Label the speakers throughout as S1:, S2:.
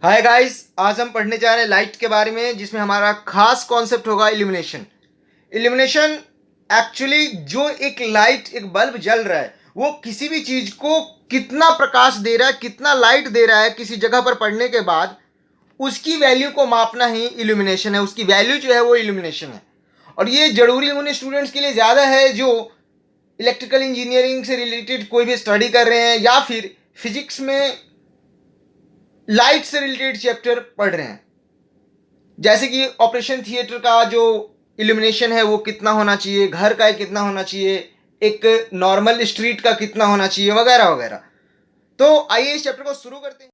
S1: Hi guys, आज हम पढ़ने जा रहे हैं लाइट के बारे में, जिसमें हमारा खास कॉन्सेप्ट होगा इल्यूमिनेशन। इल्यूमिनेशन एक्चुअली जो एक लाइट, एक बल्ब जल रहा है, वो किसी भी चीज को कितना प्रकाश दे रहा है, कितना लाइट दे रहा है किसी जगह पर पड़ने के बाद, उसकी वैल्यू को मापना ही इल्यूमिनेशन है। उसकी वैल्यू जो है वो इल्यूमिनेशन है। और ये जरूरी उन स्टूडेंट्स के लिए ज़्यादा है जो इलेक्ट्रिकल इंजीनियरिंग से रिलेटेड कोई भी स्टडी कर रहे हैं या फिर फिजिक्स में लाइट से रिलेटेड चैप्टर पढ़ रहे हैं। जैसे कि ऑपरेशन थिएटर का जो इल्यूमिनेशन है वो कितना होना चाहिए, घर का कितना होना चाहिए, एक नॉर्मल स्ट्रीट का कितना होना चाहिए, वगैरह वगैरह। तो आइए इस चैप्टर को शुरू करते हैं।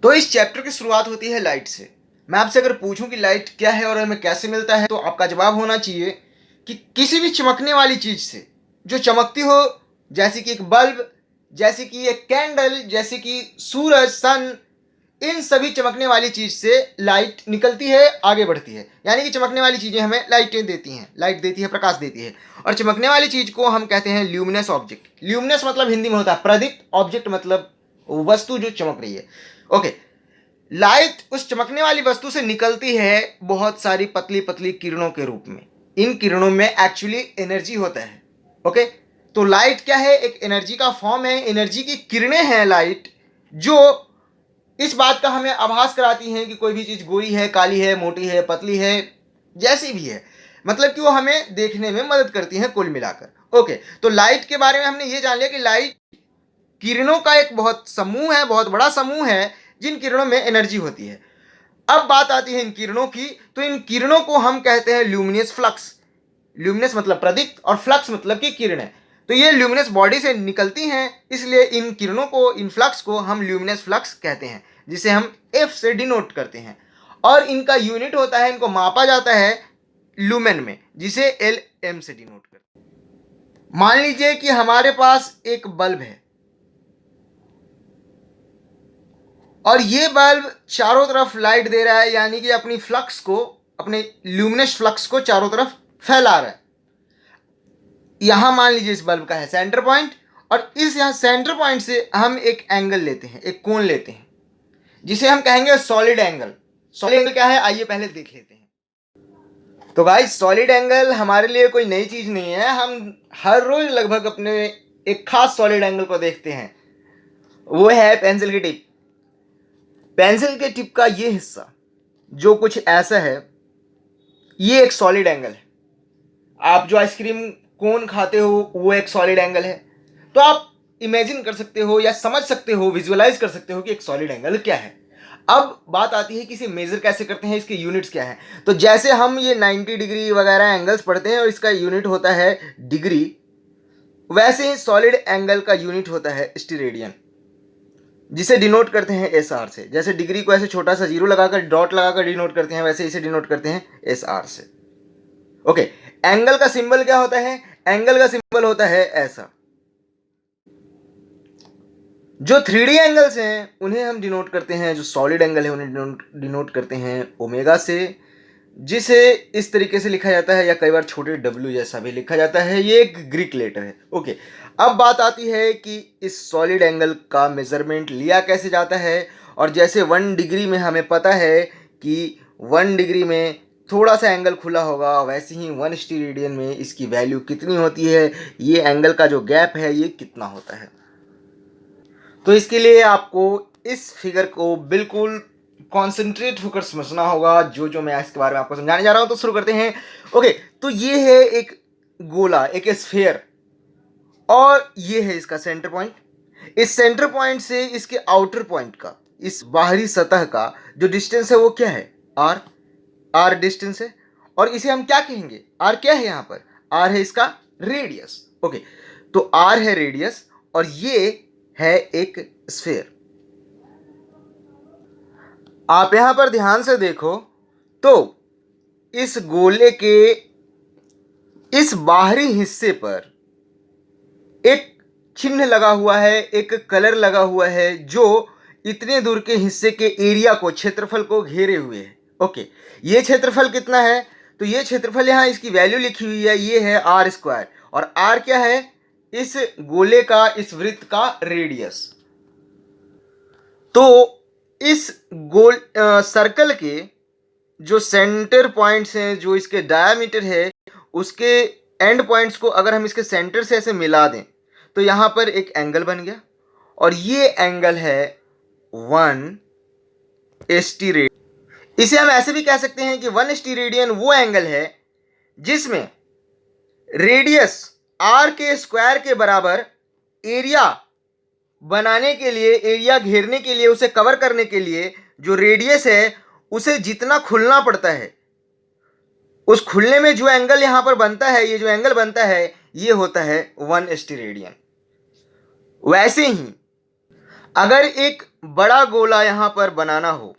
S1: तो इस चैप्टर की शुरुआत होती है लाइट से। मैं आपसे अगर पूछूं कि लाइट क्या है और हमें कैसे मिलता है, तो आपका जवाब होना चाहिए कि किसी भी चमकने वाली चीज से, जो चमकती हो, जैसे कि एक बल्ब, जैसे कि एक कैंडल, जैसे कि सूरज, सन, इन सभी चमकने वाली चीज से लाइट निकलती है, आगे बढ़ती है। यानी कि चमकने वाली चीजें हमें लाइटें देती हैं, लाइट देती है, प्रकाश देती है। और चमकने वाली चीज को हम कहते हैं ल्यूमिनस ऑब्जेक्ट। ल्यूमिनस मतलब हिंदी में होता है प्रदीप्त, ऑब्जेक्ट मतलब वस्तु जो चमक रही है। ओके, लाइट उस चमकने वाली वस्तु से निकलती है बहुत सारी पतली पतली किरणों के रूप में। इन किरणों में एक्चुअली एनर्जी होता है। ओके, तो लाइट क्या है? एक एनर्जी का फॉर्म है, एनर्जी की किरणें हैं लाइट, जो इस बात का हमें आभास कराती हैं कि कोई भी चीज गोरी है, काली है, मोटी है, पतली है, जैसी भी है। मतलब कि वो हमें देखने में मदद करती हैं कुल मिलाकर। ओके, तो लाइट के बारे में हमने ये जान लिया कि लाइट किरणों का एक बहुत समूह है, बहुत बड़ा समूह है, जिन किरणों में एनर्जी होती है। अब बात आती है इन किरणों की, तो इन किरणों को हम कहते हैं ल्यूमिनस फ्लक्स। ल्यूमिनस मतलब प्रदीप्त और फ्लक्स मतलब कि किरणें। तो ये ल्यूमिनस बॉडी से निकलती हैं, इसलिए इन किरणों को, इन फ्लक्स को हम ल्यूमिनस फ्लक्स कहते हैं, जिसे हम एफ से डिनोट करते हैं। और इनका यूनिट होता है, इनको मापा जाता है लुमेन में, जिसे एल एम से डिनोट करते हैं। मान लीजिए कि हमारे पास एक बल्ब है और ये बल्ब चारों तरफ लाइट दे रहा है, यानी कि अपनी फ्लक्स को, अपने ल्यूमिनस फ्लक्स को चारों तरफ फैला रहा है। यहां मान लीजिए इस बल्ब का है सेंटर पॉइंट, और इस यहां सेंटर पॉइंट से हम एक एंगल लेते हैं, एक कोण लेते हैं, जिसे हम कहेंगे सॉलिड एंगल। सॉलिड एंगल क्या है, आइए पहले देख लेते हैं। तो गाइस, सॉलिड एंगल हमारे लिए कोई नई चीज नहीं है। हम हर रोज लगभग अपने एक खास सॉलिड एंगल को देखते हैं, वो है पेंसिल की टिप। पेंसिल के टिप का ये हिस्सा जो कुछ ऐसा है, ये एक सॉलिड एंगल है। आप जो आइसक्रीम कोन खाते हो वो एक सॉलिड एंगल है। तो आप इमेजिन कर सकते हो या समझ सकते हो, विजुअलाइज कर सकते हो कि एक सॉलिड एंगल क्या है। अब बात आती है कि इसे मेजर कैसे करते हैं, इसके यूनिट्स क्या हैं। तो जैसे हम ये 90 डिग्री वगैरह एंगल्स पढ़ते हैं और इसका यूनिट होता है डिग्री, वैसे ही सॉलिड एंगल का यूनिट होता है स्टीरेडियन, जिसे डिनोट करते हैं एस आर से। जैसे डिग्री को ऐसे छोटा सा जीरो लगाकर, डॉट लगाकर डिनोट करते हैं, वैसे इसे डिनोट करते हैं एस आर से। ओके, एंगल का सिंबल क्या होता है? एंगल का सिंबल होता है ऐसा। जो 3D एंगल्स हैं उन्हें हम डिनोट करते हैं, जो सॉलिड एंगल है उन्हें डिनोट करते हैं ओमेगा से, जिसे इस तरीके से लिखा जाता है, या कई बार छोटे डब्ल्यू जैसा भी लिखा जाता है। ये एक ग्रीक लेटर है। ओके, अब बात आती है कि इस सॉलिड एंगल का मेजरमेंट लिया कैसे जाता है। और जैसे 1 डिग्री में हमें पता है कि 1 डिग्री में थोड़ा सा एंगल खुला होगा, वैसे ही 1 स्टीरेडियन में इसकी वैल्यू कितनी होती है, ये एंगल का जो गैप है ये कितना होता है। तो इसके लिए आपको इस फिगर को बिल्कुल कॉन्सेंट्रेट होकर समझना होगा, जो जो मैं इसके बारे में आपको समझाने जा रहा हूं। तो शुरू करते हैं। ओके, तो ये है एक गोला, एक स्फीयर, और ये है इसका सेंटर पॉइंट। इस सेंटर पॉइंट से इसके आउटर पॉइंट का, इस बाहरी सतह का जो डिस्टेंस है वो क्या है? आर। आर डिस्टेंस है। और इसे हम क्या कहेंगे? आर क्या है यहां पर? आर है इसका रेडियस। ओके, तो आर है रेडियस और ये है एक स्फीयर। आप यहां पर ध्यान से देखो तो इस गोले के इस बाहरी हिस्से पर एक चिन्ह लगा हुआ है, एक कलर लगा हुआ है, जो इतने दूर के हिस्से के एरिया को, क्षेत्रफल को घेरे हुए है। ओके, ये क्षेत्रफल कितना है? तो ये क्षेत्रफल यहां इसकी वैल्यू लिखी हुई है, ये है आर स्क्वायर। और आर क्या है? इस गोले का, इस वृत्त का रेडियस। तो इस गोल सर्कल के जो सेंटर पॉइंट्स हैं, जो इसके डायमीटर है, उसके एंड पॉइंट्स को अगर हम इसके सेंटर से ऐसे मिला दें तो यहाँ पर एक एंगल बन गया, और ये एंगल है 180 रेडियन। इसे हम ऐसे भी कह सकते हैं कि 180 रेडियन वो एंगल है जिसमें रेडियस आर के स्क्वायर के बराबर एरिया बनाने के लिए, एरिया घेरने के लिए, उसे कवर करने के लिए जो रेडियस है उसे जितना खुलना पड़ता है, उस खुलने में जो एंगल यहां पर बनता है, ये जो एंगल बनता है ये होता है 180 रेडियन। वैसे ही अगर एक बड़ा गोला यहां पर बनाना हो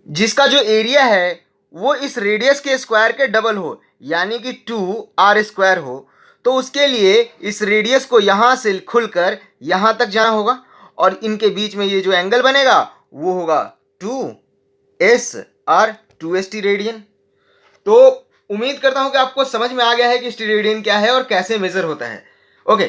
S1: जिसका जो एरिया है वो इस रेडियस के स्क्वायर के डबल हो, यानी कि 2r² हो, तो उसके लिए इस रेडियस को यहां से खुलकर यहां तक जाना होगा, और इनके बीच में ये जो एंगल बनेगा वो होगा 2s r 2st रेडियन। तो उम्मीद करता हूं कि आपको समझ में आ गया है कि स्टीरेडियन क्या है और कैसे मेजर होता है। ओके,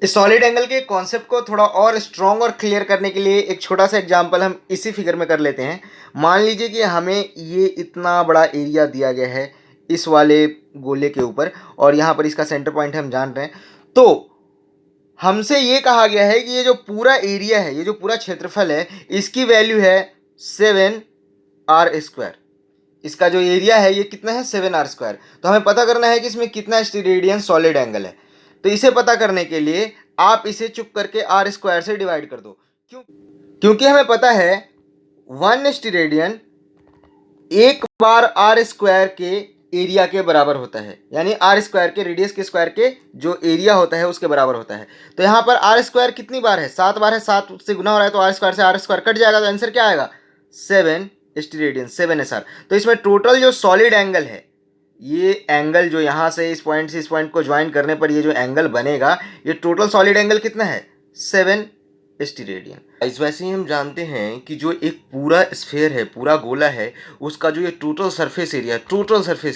S1: इस सॉलिड एंगल के कॉन्सेप्ट को थोड़ा और स्ट्रॉन्ग और क्लियर करने के लिए एक छोटा सा एग्जांपल हम इसी फिगर में कर लेते हैं। मान लीजिए कि हमें ये इतना बड़ा एरिया दिया गया है इस वाले गोले के ऊपर, और यहाँ पर इसका सेंटर पॉइंट हम जान रहे हैं। तो हमसे ये कहा गया है कि ये जो पूरा एरिया है, ये जो पूरा क्षेत्रफल है, इसकी वैल्यू है 7r²। इसका जो एरिया है ये कितना है, 7r²। तो हमें पता करना है कि इसमें कितना स्टीरेडियन सॉलिड एंगल है। तो इसे पता करने के लिए आप इसे चुप करके r² से डिवाइड कर दो। क्योंकि हमें पता है 1 स्टीरेडियन एक बार r² के एरिया के बराबर होता है, यानी r² के रेडियस के स्क्वायर के जो एरिया होता है उसके बराबर होता है। तो यहाँ पर r² कितनी बार है, 7 बार है, 7 से गुना हो रहा है, तो r² से r² कट जाएगा, तो आंसर क्या आएगा, 7 स्टीरेडियन, 7sr। तो इसमें टोटल जो सॉलिड एंगल है, ये एंगल जो यहाँ से इस पॉइंट से इस पॉइंट को ज्वाइन करने पर ये जो एंगल बनेगा, ये टोटल सॉलिड एंगल कितना है, 7 स्टीरेडियन। इस वैसे ही हम जानते हैं कि जो एक पूरा स्फेयर है, पूरा गोला है, उसका जो ये टोटल सरफेस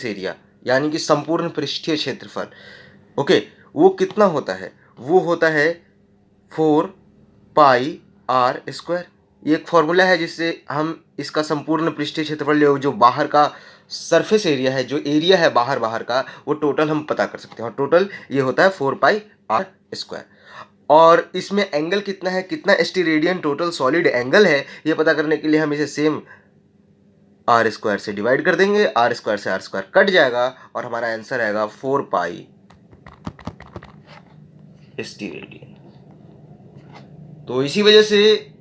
S1: एरिया यानी कि संपूर्ण पृष्ठीय क्षेत्रफल, ओके, वो कितना होता है, वो होता है 4πr²। ये एक फॉर्मूला है जिससे हम इसका संपूर्ण पृष्ठीय क्षेत्रफल, जो बाहर का सरफेस एरिया है, जो एरिया है बाहर का, वो टोटल हम पता कर सकते हैं। और टोटल ये होता है 4πr²। और इसमें एंगल कितना है, कितना स्टीरेडियन टोटल सॉलिड एंगल है, ये पता करने के लिए हम इसे सेम r² से डिवाइड कर देंगे, r² से r² कट जाएगा और हमारा आंसर आएगा 4π स्टीरेडियन। तो इसी वजह से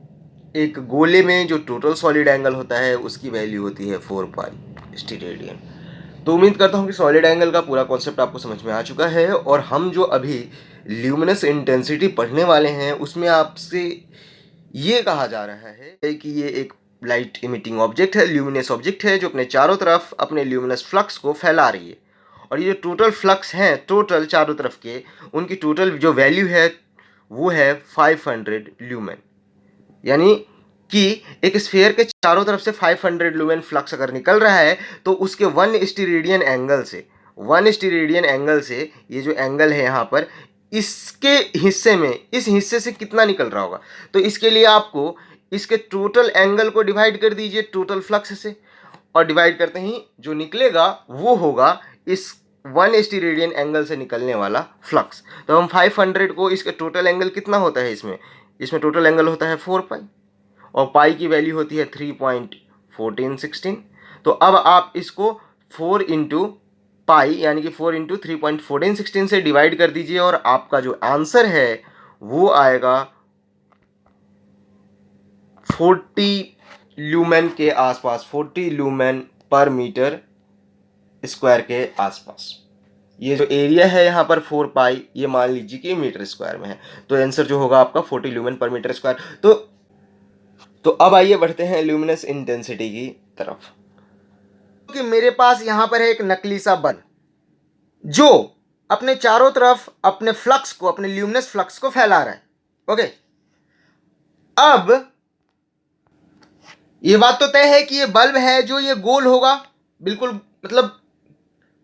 S1: एक गोले में जो टोटल सॉलिड एंगल होता है उसकी वैल्यू होती है 4π स्टीरेडियन। तो उम्मीद करता हूँ कि सॉलिड एंगल का पूरा कॉन्सेप्ट आपको समझ में आ चुका है, और हम जो अभी ल्यूमिनस इंटेंसिटी पढ़ने वाले हैं उसमें आपसे ये कहा जा रहा है कि ये एक लाइट इमिटिंग ऑब्जेक्ट है, ल्यूमिनस ऑब्जेक्ट है, जो अपने चारों तरफ अपने ल्यूमिनस फ्लक्स को फैला रही है। और ये जो टोटल फ्लक्स हैं टोटल चारों तरफ के, उनकी टोटल जो वैल्यू है वो है 500 ल्यूमेन। यानी कि एक स्फीयर के चारों तरफ से 500 ल्यूमेन फ्लक्स अगर निकल रहा है तो उसके 1 स्टीरेडियन एंगल से ये जो एंगल है यहाँ पर, इसके हिस्से में, इस हिस्से से कितना निकल रहा होगा। तो इसके लिए आपको इसके टोटल एंगल को डिवाइड कर दीजिए टोटल फ्लक्स से, और डिवाइड करते ही जो निकलेगा वो होगा इस 1 स्टीरेडियन एंगल से निकलने वाला फ्लक्स। तो हम 500 को, इसके टोटल एंगल कितना होता है, इसमें टोटल एंगल होता है 4π, और पाई की वैल्यू होती है 3.1416। तो अब आप इसको 4 इंटू पाई यानी कि 4 इंटू 3.1416 से डिवाइड कर दीजिए, और आपका जो आंसर है वो आएगा 40 ल्यूमेन के आसपास, 40 ल्यूमेन पर मीटर स्क्वायर के आसपास। ये जो एरिया है यहाँ पर 4π, ये मान लीजिए कि मीटर स्क्वायर में है, तो आंसर जो होगा आपका 40 ल्यूमेन पर मीटर स्क्वायर। तो अब आइए बढ़ते हैं ल्यूमिनस इंटेंसिटी की तरफ। कि मेरे पास यहां पर है एक नकली सा बल जो अपने चारों तरफ अपने फ्लक्स को, अपने ल्यूमिनस फ्लक्स को फैला रहा है। ओके, अब ये बात तो तय है कि ये बल्ब है जो ये गोल होगा, बिल्कुल, मतलब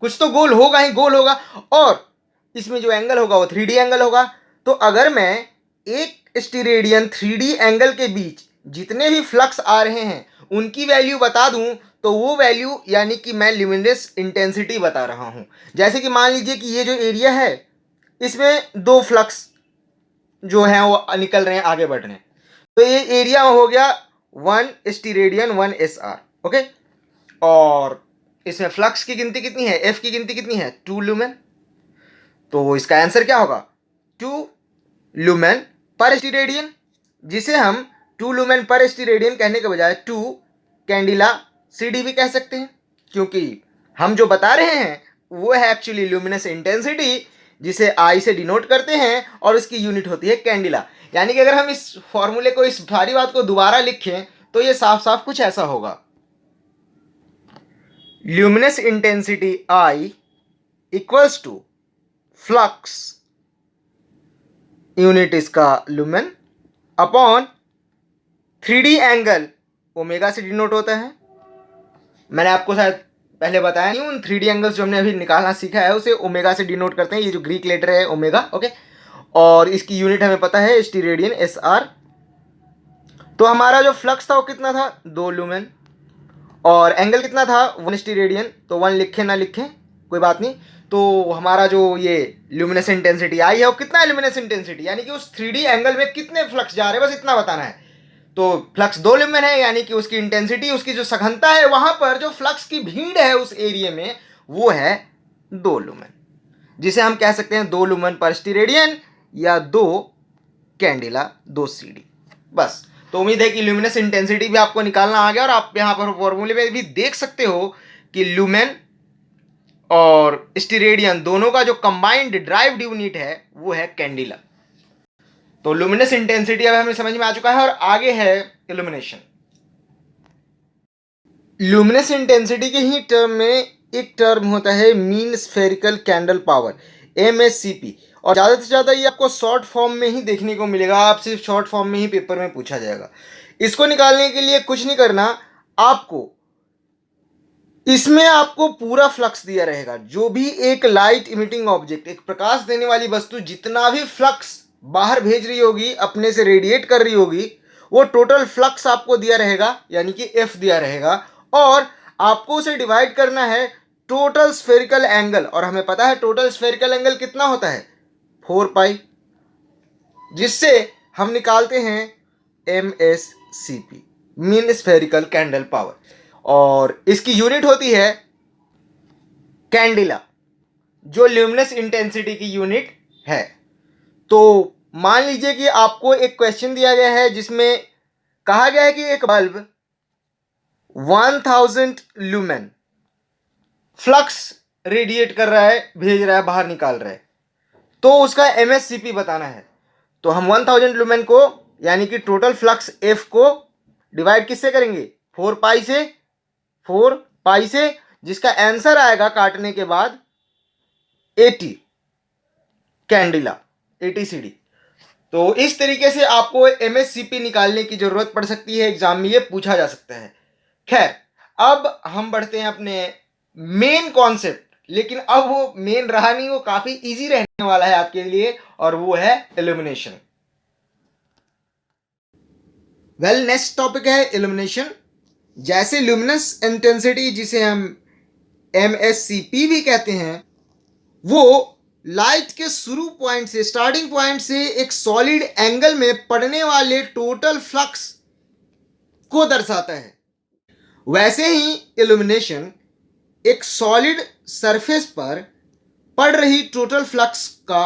S1: कुछ तो गोल होगा ही, गोल होगा, और इसमें जो एंगल होगा वो 3D एंगल होगा। तो अगर मैं एक स्टीरेडियन 3D एंगल के बीच जितने भी फ्लक्स आ रहे हैं उनकी वैल्यू बता दूं तो वो वैल्यू यानी कि मैं ल्यूमिनस इंटेंसिटी बता रहा हूं। जैसे कि मान लीजिए कि ये जो एरिया है इसमें दो फ्लक्स जो हैं वो निकल रहे हैं, आगे बढ़ रहे हैं, तो ये एरिया हो गया 1 स्टीरेडियन 1 SR। ओके, और इसमें फ्लक्स की गिनती कितनी है, एफ की गिनती कितनी है, 2 लुमेन। तो इसका आंसर क्या होगा, 2 लुमेन पर स्टीरेडियन, जिसे हम 2 लुमेन पर स्टीरेडियन कहने के बजाय 2 कैंडिला CD भी कह सकते हैं, क्योंकि हम जो बता रहे हैं वो है एक्चुअली ल्यूमिनस इंटेंसिटी, जिसे I से डिनोट करते हैं और उसकी यूनिट होती है कैंडिला। यानी कि अगर हम इस फॉर्मूले को, इस सारी बात को दोबारा लिखें तो ये साफ साफ कुछ ऐसा होगा, luminous intensity I equals to flux, unit इसका lumen, upon 3D angle omega से डिनोट होता है। मैंने आपको शायद पहले बताया नहीं, उन 3D एंगल्स जो हमने अभी निकालना सीखा है उसे ओमेगा से डिनोट करते हैं, ये जो ग्रीक लेटर है ओमेगा। ओके, और इसकी यूनिट हमें पता है स्टीरेडियन SR। तो हमारा जो फ्लक्स था वो कितना था, 2 लुमेन, और एंगल कितना था 1 स्टीरेडियन, तो 1 लिखें ना लिखें कोई बात नहीं। तो हमारा जो ये ल्यूमिनस इंटेंसिटी आई है वो कितना है, ल्यूमिनस इंटेंसिटी यानी कि उस 3D एंगल में कितने फ्लक्स जा रहे हैं, बस इतना बताना है। तो फ्लक्स 2 लुमेन है, यानी कि उसकी इंटेंसिटी, उसकी जो सघनता है वहां पर जो फ्लक्स की भीड़ है उस एरिया में वो है 2 लुमेन, जिसे हम कह सकते हैं 2 लुमेन पर स्टीरेडियन या 2 कैंडिला 2 CD। बस, तो उम्मीद है कि ल्यूमिनस इंटेंसिटी भी आपको निकालना आ गया, और आप यहाँ पर फॉर्मूले में भी देख सकते हो कि ल्यूमेन और स्टीरेडियन दोनों का जो कंबाइंड ड्राइव्ड यूनिट है वो है कैंडिला। तो लुमिनस इंटेंसिटी अब हमें समझ में आ चुका है, और आगे है इल्यूमिनेशन। लुमिनस इंटेंसिटी के ही टर्म में एक टर्म होता है mean spherical candle power, MSCP, और ज़्यादा से ज़्यादा ये आपको शॉर्ट फॉर्म में ही देखने को मिलेगा, आप सिर्फ शॉर्ट फॉर्म में ही पेपर में पूछा जाएगा। इसको निकालने के लिए कुछ नहीं करना आपको, इसमें आपको पूरा फ्लक्स दिया रहेगा। जो भी एक लाइट इमिटिंग ऑब्जेक्ट, एक प्रकाश देने वाली वस्तु जितना भी फ्लक्स बाहर भेज रही होगी, अपने से रेडिएट कर रही होगी, वो टोटल फ्लक्स आपको दिया रहेगा, यानी कि F दिया रहेगा, और आपको उसे डिवाइड करना है टोटल स्फेरिकल एंगल, और हमें पता है टोटल स्फेरिकल एंगल कितना होता है, 4 पाई, जिससे हम निकालते हैं MSCP, mean spherical candle power, और इसकी यूनिट होती है कैंडिला, जो ल्यूमिनस इंटेंसिटी की यूनिट है। तो मान लीजिए कि आपको एक क्वेश्चन दिया गया है जिसमें कहा गया है कि एक बल्ब 1000 लुमेन फ्लक्स रेडिएट कर रहा है, भेज रहा है, बाहर निकाल रहा है, तो उसका MSCP बताना है। तो हम 1000 लुमेन को, यानी कि टोटल फ्लक्स F को डिवाइड किससे करेंगे, 4 पाई से, जिसका आंसर आएगा काटने के बाद 80 कैंडिला 80 CD। तो इस तरीके से आपको MSCP निकालने की जरूरत पड़ सकती है, एग्जाम में ये पूछा जा सकता है। खैर, अब हम बढ़ते हैं अपने मेन कॉन्सेप्ट, लेकिन अब वो मेन रहा नहीं, वो काफी इजी रहने वाला है आपके लिए, और वो है इल्यूमिनेशन। वेल, नेक्स्ट टॉपिक है इल्यूमिनेशन। जैसे ल्यूमिनस इंटेंसिटी, जिसे हम MSCP भी कहते हैं, वो लाइट के शुरू पॉइंट से, स्टार्टिंग पॉइंट से एक सॉलिड एंगल में पड़ने वाले टोटल फ्लक्स को दर्शाता है। वैसे ही इल्यूमिनेशन एक सॉलिड सरफेस पर पड़ रही टोटल फ्लक्स का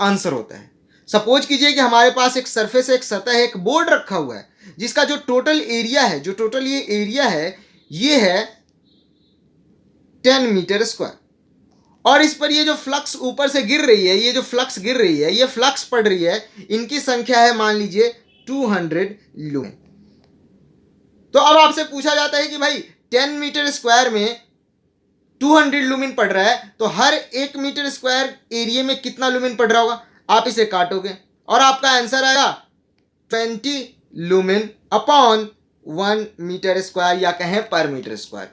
S1: आंसर होता है। सपोज कीजिए कि हमारे पास एक सरफेस है, एक सतह है, एक बोर्ड रखा हुआ है, जिसका जो टोटल एरिया है, जो टोटल ये एरिया है, ये है 10 मीटर स्क्वायर, और इस पर ये जो फ्लक्स ऊपर से गिर रही है, ये जो फ्लक्स गिर रही है, ये फ्लक्स पड़ रही है, इनकी संख्या है मान लीजिए 200 लुमेन। तो अब आपसे पूछा जाता है कि भाई 10 मीटर स्क्वायर में 200 लुमेन पड़ रहा है, तो हर 1 मीटर स्क्वायर एरिया में कितना लुमेन पड़ रहा होगा, आप इसे काटोगे और आपका आंसर आएगा 20 लुमेन अपॉन 1 मीटर स्क्वायर, या कहें पर मीटर स्क्वायर।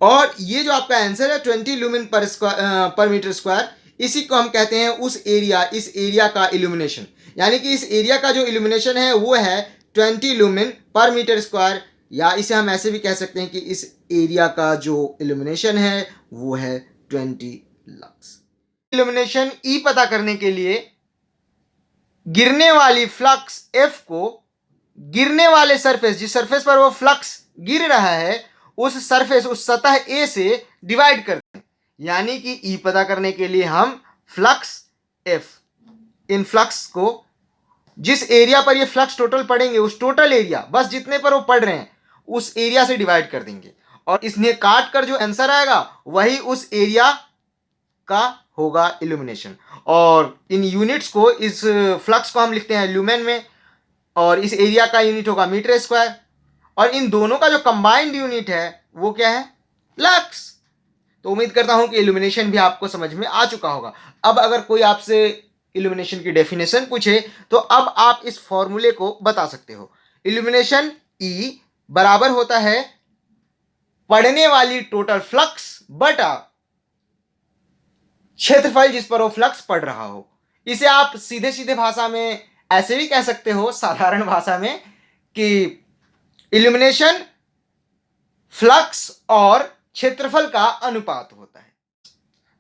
S1: और ये जो आपका आंसर है 20 लुमेन पर मीटर स्क्वायर, इसी को हम कहते हैं उस एरिया, इस एरिया का इल्यूमिनेशन, यानी कि इस एरिया का जो इल्यूमिनेशन है वो है 20 लुमेन पर मीटर स्क्वायर, या इसे हम ऐसे भी कह सकते हैं कि इस एरिया का जो इल्यूमिनेशन है वो है 20 लक्स। इल्यूमिनेशन ई पता करने के लिए गिरने वाली फ्लक्स एफ को गिरने वाले सरफेस, जिस सरफेस पर वो फ्लक्स गिर रहा है, उस सरफेस, उस सतह ए से डिवाइड करते हैं। यानी कि ई पता करने के लिए हम फ्लक्स एफ, इन फ्लक्स को जिस एरिया पर ये फ्लक्स टोटल पड़ेंगे, उस टोटल एरिया, बस जितने पर वो पड़ रहे हैं उस एरिया से डिवाइड कर देंगे, और इसने काट कर जो आंसर आएगा वही उस एरिया का होगा इल्यूमिनेशन। और इन यूनिट्स को, इस फ्लक्स को हम लिखते हैं ल्यूमेन में, और इस एरिया का यूनिट होगा मीटर स्क्वायर, और इन दोनों का जो कंबाइंड यूनिट है वो क्या है? लक्स। तो उम्मीद करता हूं कि इल्यूमिनेशन भी आपको समझ में आ चुका होगा। अब अगर कोई आपसे इल्यूमिनेशन की डेफिनेशन पूछे तो अब आप इस फॉर्मूले को बता सकते हो। इल्यूमिनेशन ई बराबर होता है पड़ने वाली टोटल फ्लक्स बटा क्षेत्रफल जिस पर वो फ्लक्स पड़ रहा हो। इसे आप सीधे सीधे भाषा में ऐसे भी कह सकते हो, साधारण भाषा में, कि इल्यूमिनेशन फ्लक्स और क्षेत्रफल का अनुपात होता है।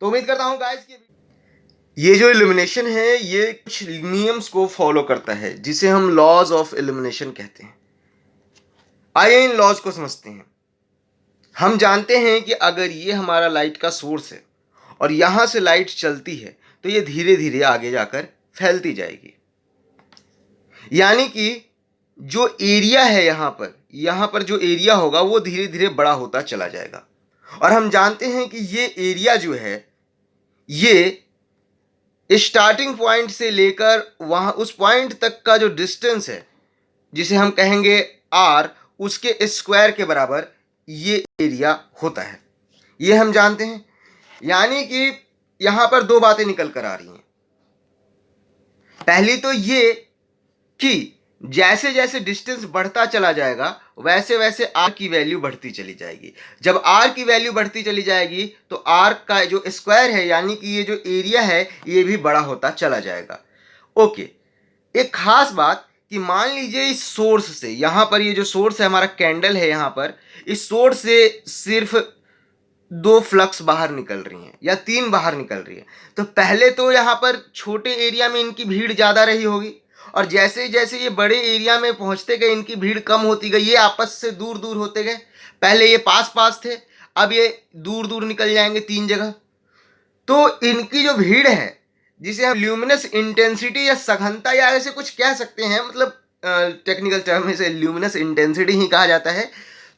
S1: तो उम्मीद करता हूं गाइस कि ये जो इल्यूमिनेशन है ये कुछ नियम्स को फॉलो करता है जिसे हम लॉज ऑफ इल्यूमिनेशन कहते हैं। आइए इन लॉज को समझते हैं। हम जानते हैं कि अगर ये हमारा लाइट का सोर्स है और यहां से लाइट चलती है तो ये धीरे धीरे आगे जाकर फैलती जाएगी, यानी कि जो एरिया है यहां पर जो एरिया होगा वो धीरे धीरे बड़ा होता चला जाएगा। और हम जानते हैं कि ये एरिया जो है ये स्टार्टिंग पॉइंट से लेकर वहां उस पॉइंट तक का जो डिस्टेंस है जिसे हम कहेंगे आर, उसके स्क्वायर के बराबर ये एरिया होता है। ये हम जानते हैं। यानी कि यहां पर दो बातें निकल कर आ रही हैं। पहली तो ये कि जैसे जैसे डिस्टेंस बढ़ता चला जाएगा वैसे वैसे आर की वैल्यू बढ़ती चली जाएगी। जब आर की वैल्यू बढ़ती चली जाएगी तो आर का जो स्क्वायर है, यानी कि ये जो एरिया है, ये भी बड़ा होता चला जाएगा। ओके, एक खास बात कि मान लीजिए इस सोर्स से, यहां पर ये जो सोर्स है हमारा कैंडल है, यहां पर इस सोर्स से सिर्फ 2 फ्लक्स बाहर निकल रही हैं या 3 बाहर निकल रही है, तो पहले तो यहाँ पर छोटे एरिया में इनकी भीड़ ज़्यादा रही होगी, और जैसे जैसे ये बड़े एरिया में पहुँचते गए इनकी भीड़ कम होती गई, ये आपस से दूर दूर होते गए। पहले ये पास पास थे, अब ये दूर दूर निकल जाएंगे 3 जगह। तो इनकी जो भीड़ है, जिसे हम ल्यूमिनस इंटेंसिटी या सघनता या ऐसे कुछ कह सकते हैं, मतलब टेक्निकल टर्म में से ल्यूमिनस इंटेंसिटी ही कहा जाता है।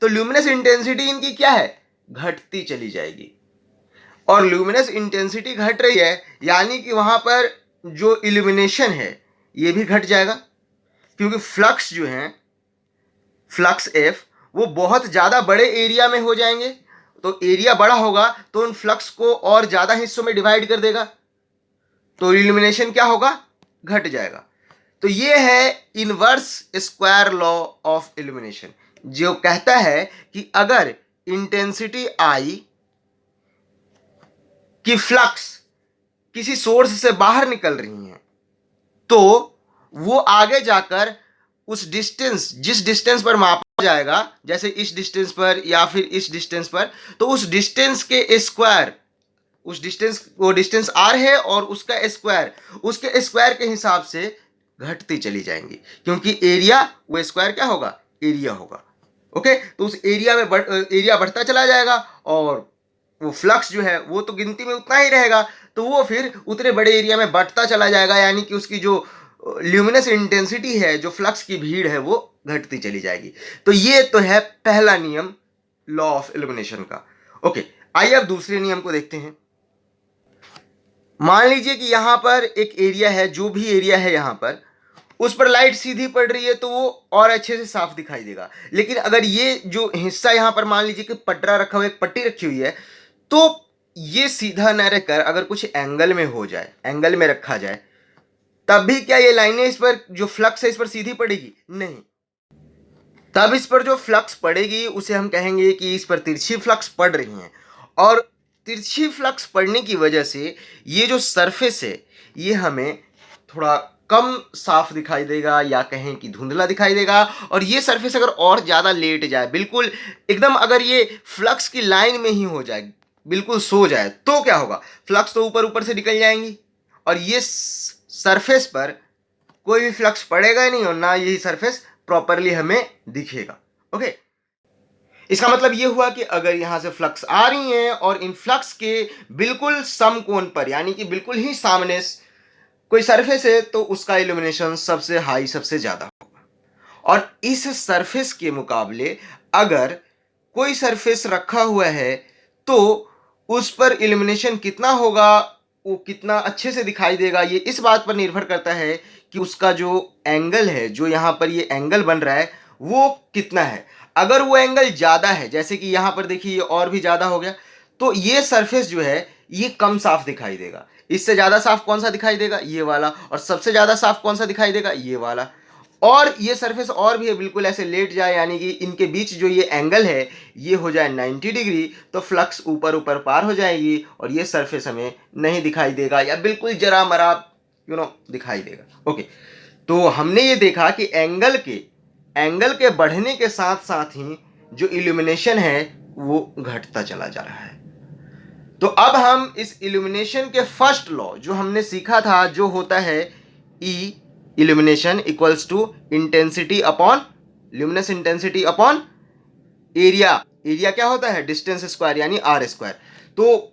S1: तो ल्यूमिनस इंटेंसिटी इनकी क्या है? घटती चली जाएगी। और ल्यूमिनस इंटेंसिटी घट रही है यानी कि वहां पर जो इल्यूमिनेशन है ये भी घट जाएगा, क्योंकि फ्लक्स जो है, फ्लक्स एफ, वो बहुत ज़्यादा बड़े एरिया में हो जाएंगे। तो एरिया बड़ा होगा तो उन फ्लक्स को और ज़्यादा हिस्सों में डिवाइड कर देगा, तो इल्यूमिनेशन क्या होगा? घट जाएगा। तो ये है inverse square law of illumination, जो कहता है कि अगर इंटेंसिटी आई की फ्लक्स किसी सोर्स से बाहर निकल रही है तो वो आगे जाकर उस डिस्टेंस, जिस डिस्टेंस पर मापा जाएगा, जैसे इस डिस्टेंस पर या फिर इस डिस्टेंस पर, तो उस डिस्टेंस के स्क्वायर, उस डिस्टेंस, वो डिस्टेंस आर है और उसका स्क्वायर, उसके स्क्वायर के हिसाब से घटती चली जाएंगी, क्योंकि एरिया, वो स्क्वायर क्या होगा? एरिया होगा। ओके, तो उस एरिया में एरिया बढ़ता चला जाएगा और वो फ्लक्स जो है वो तो गिनती में उतना ही रहेगा, तो वो फिर उतने बड़े एरिया में बढ़ता चला जाएगा, यानी कि उसकी जो ल्यूमिनस इंटेंसिटी है, जो फ्लक्स की भीड़ है, वो घटती चली जाएगी। तो ये तो है पहला नियम लॉ ऑफ इल्यूमिनेशन का। ओके, आइए अब दूसरे नियम को देखते हैं। मान लीजिए कि यहां पर एक एरिया है, जो भी एरिया है यहां पर, उस पर लाइट सीधी पड़ रही है तो वो और अच्छे से साफ दिखाई देगा। लेकिन अगर ये जो हिस्सा यहां पर मान लीजिए कि पटरा रखा हुआ, एक पट्टी रखी हुई है, तो ये सीधा न रहकर अगर कुछ एंगल में हो जाए, एंगल में रखा जाए, तब भी क्या ये लाइनें, इस पर जो फ्लक्स है इस पर सीधी पड़ेगी? नहीं। तब इस पर जो फ्लक्स पड़ेगी उसे हम कहेंगे कि इस पर तिरछी फ्लक्स पड़ रही हैं, और तिरछी फ्लक्स पड़ने की वजह से ये जो सरफेस है ये हमें थोड़ा कम साफ दिखाई देगा या कहें कि धुंधला दिखाई देगा। और ये सरफेस अगर और ज़्यादा लेट जाए, बिल्कुल एकदम अगर ये फ्लक्स की लाइन में ही हो जाए, बिल्कुल सो जाए, तो क्या होगा, फ्लक्स तो ऊपर ऊपर से निकल जाएंगी और ये सरफेस पर कोई भी फ्लक्स पड़ेगा ही नहीं और ना यही सरफेस प्रॉपरली हमें दिखेगा। ओके, इसका मतलब ये हुआ कि अगर यहां से फ्लक्स आ रही हैं और इन फ्लक्स के बिल्कुल समकोण पर, यानी कि बिल्कुल ही सामने कोई सरफेस है, तो उसका इल्यूमिनेशन सबसे हाई, सबसे ज्यादा होगा। और इस सरफेस के मुकाबले अगर कोई सरफेस रखा हुआ है तो उस पर इल्यूमिनेशन कितना होगा, वो कितना अच्छे से दिखाई देगा, ये इस बात पर निर्भर करता है कि उसका जो एंगल है, जो यहाँ पर ये एंगल बन रहा है, वो कितना है। अगर वो एंगल ज़्यादा है, जैसे कि यहाँ पर देखिए ये और भी ज़्यादा हो गया, तो ये सरफेस जो है ये कम साफ दिखाई देगा। इससे ज़्यादा साफ कौन सा दिखाई देगा, ये वाला। और सबसे ज़्यादा साफ कौन सा दिखाई देगा, ये वाला। और ये सरफेस और भी है, बिल्कुल ऐसे लेट जाए, यानी कि इनके बीच जो ये एंगल है ये हो जाए 90 डिग्री, तो फ्लक्स ऊपर ऊपर पार हो जाएगी और ये सरफेस हमें नहीं दिखाई देगा या बिल्कुल जरा मरा दिखाई देगा। ओके, तो हमने ये देखा कि एंगल के बढ़ने के साथ साथ ही जो इल्यूमिनेशन है वो घटता चला जा रहा है। तो अब हम इस इल्यूमिनेशन के फर्स्ट लॉ जो हमने सीखा था, जो होता है E illumination equals to intensity upon luminous intensity upon area. Area क्या होता है, डिस्टेंस स्क्वायर यानी आर स्क्वायर। तो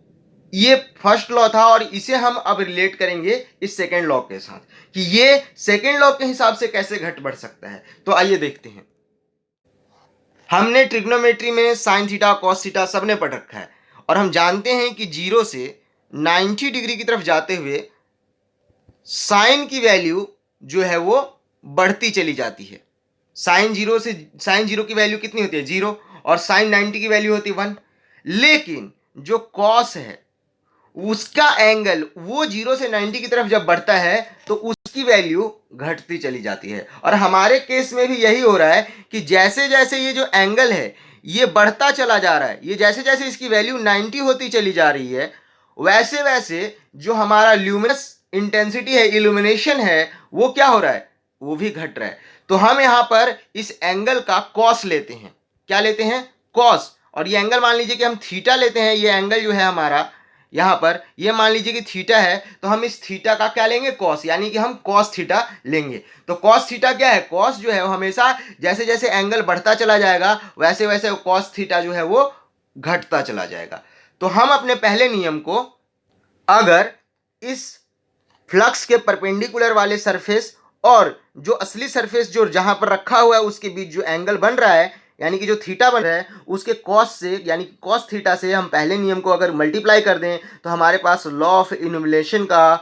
S1: ये फर्स्ट लॉ था और इसे हम अब रिलेट करेंगे इस सेकेंड लॉ के साथ कि ये सेकेंड लॉ के हिसाब से कैसे घट बढ़ सकता है। तो आइए देखते हैं। हमने ट्रिग्नोमेट्री में साइन थीटा, कॉस थीटा सबने पढ़ रखा है और हम जानते हैं कि 0 से 90 डिग्री की तरफ जाते हुए साइन की वैल्यू जो है वो बढ़ती चली जाती है। साइन 0 की वैल्यू कितनी होती है, 0, और साइन 90 की वैल्यू होती है 1। लेकिन जो कॉस है उसका एंगल वो 0 से 90 की तरफ जब बढ़ता है तो उसकी वैल्यू घटती चली जाती है। और हमारे केस में भी यही हो रहा है कि जैसे जैसे ये जो एंगल है ये बढ़ता चला जा रहा है, ये जैसे जैसे इसकी वैल्यू 90 होती चली जा रही है, वैसे वैसे जो हमारा ल्यूमिनस इंटेंसिटी है, इल्यूमिनेशन है, वो क्या हो रहा है, वो भी घट रहा है। तो हम यहां पर इस एंगल का कॉस लेते हैं। क्या लेते हैं, कॉस। और ये एंगल मान लीजिए कि हम थीटा लेते हैं। ये एंगल जो है हमारा यहां पर, ये मान लीजिए कि थीटा है, तो हम इस थीटा का क्या लेंगे, कॉस, यानी कि हम कॉस थीटा लेंगे। तो कॉस थीटा क्या है, कॉस जो है वो हमेशा जैसे जैसे एंगल बढ़ता चला जाएगा वैसे वैसे कॉस थीटा जो है वो घटता चला जाएगा। तो हम अपने पहले नियम को, अगर इस फ्लक्स के परपेंडिकुलर वाले सरफेस और जो असली सरफेस जो जहां पर रखा हुआ है उसके बीच जो एंगल बन रहा है, यानी कि जो थीटा बन रहा है, उसके कॉस से, यानी कि कॉस थीटा से हम पहले नियम को अगर मल्टीप्लाई कर दें तो हमारे पास लॉ ऑफ इल्यूमिनेशन का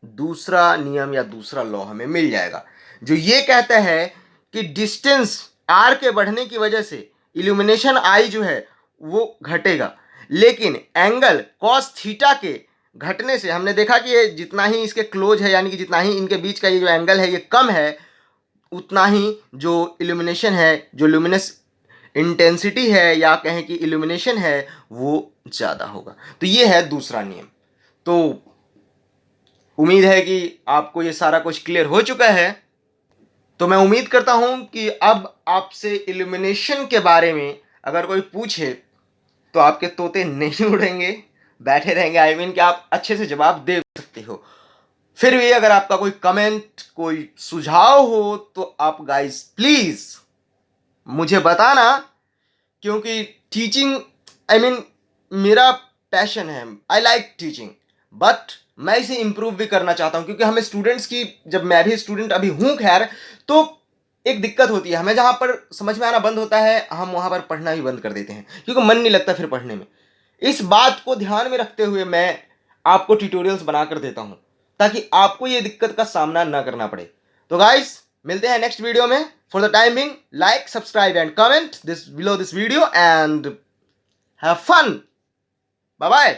S1: दूसरा नियम या दूसरा लॉ हमें मिल जाएगा, जो ये कहता है कि डिस्टेंस आर के बढ़ने की वजह से इल्यूमिनेशन आई जो है वो घटेगा, लेकिन एंगल कॉस थीटा के घटने से हमने देखा कि ये जितना ही इसके क्लोज है, यानी कि जितना ही इनके बीच का ये जो एंगल है ये कम है, उतना ही जो इल्यूमिनेशन है, जो ल्यूमिनस इंटेंसिटी है या कहें कि इल्यूमिनेशन है, वो ज़्यादा होगा। तो ये है दूसरा नियम। तो उम्मीद है कि आपको ये सारा कुछ क्लियर हो चुका है। तो मैं उम्मीद करता हूं कि अब आपसे इल्यूमिनेशन के बारे में अगर कोई पूछे तो आपके तोते नहीं उड़ेंगे, बैठे रहेंगे। आई मीन कि आप अच्छे से जवाब दे सकते हो। फिर भी अगर आपका कोई कमेंट, कोई सुझाव हो तो आप गाइस प्लीज मुझे बताना, क्योंकि टीचिंग आई मीन मेरा पैशन है, आई लाइक टीचिंग, बट मैं इसे इम्प्रूव भी करना चाहता हूँ, क्योंकि हमें स्टूडेंट्स की, जब मैं भी स्टूडेंट अभी हूँ खैर, तो एक दिक्कत होती है, हमें जहाँ पर समझ में आना बंद होता है हम वहाँ पर पढ़ना भी बंद कर देते हैं, क्योंकि मन नहीं लगता फिर पढ़ने में। इस बात को ध्यान में रखते हुए मैं आपको ट्यूटोरियल्स बना कर देता हूँ ताकि आपको ये दिक्कत का सामना ना करना पड़े। तो गाइस मिलते हैं नेक्स्ट वीडियो में। For the time being, like, subscribe and comment this below this video and have fun. Bye bye.